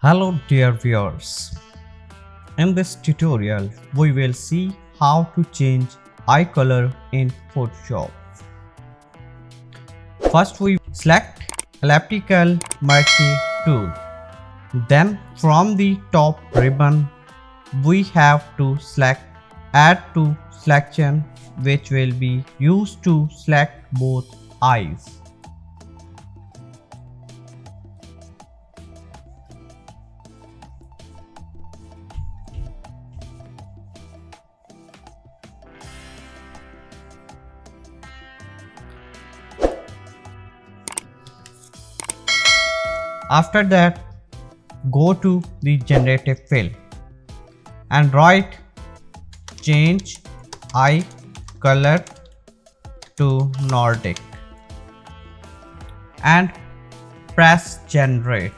Hello dear viewers, in this tutorial we will see how to change eye color in Photoshop. First we select elliptical marquee tool. Then from the top ribbon we have to select add to selection, which will be used to select both eyes. After that, go to the generative fill and write change eye color to Nordic and press generate.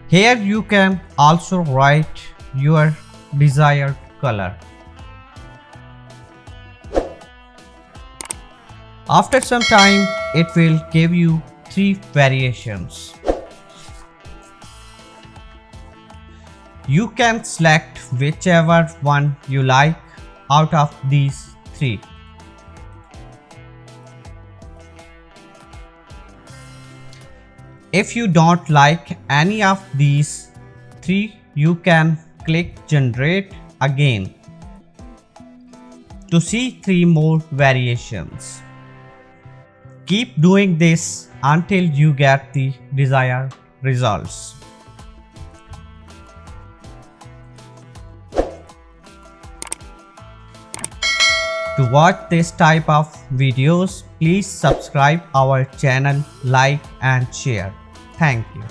Here you can also write your desired color. After some time, it will give you 3 variations. You can select whichever one you like out of these 3. If you don't like any of these 3, you can click generate again to see 3 more variations. Keep doing this until you get the desired results. To watch this type of videos, please subscribe our channel, like and share. Thank you.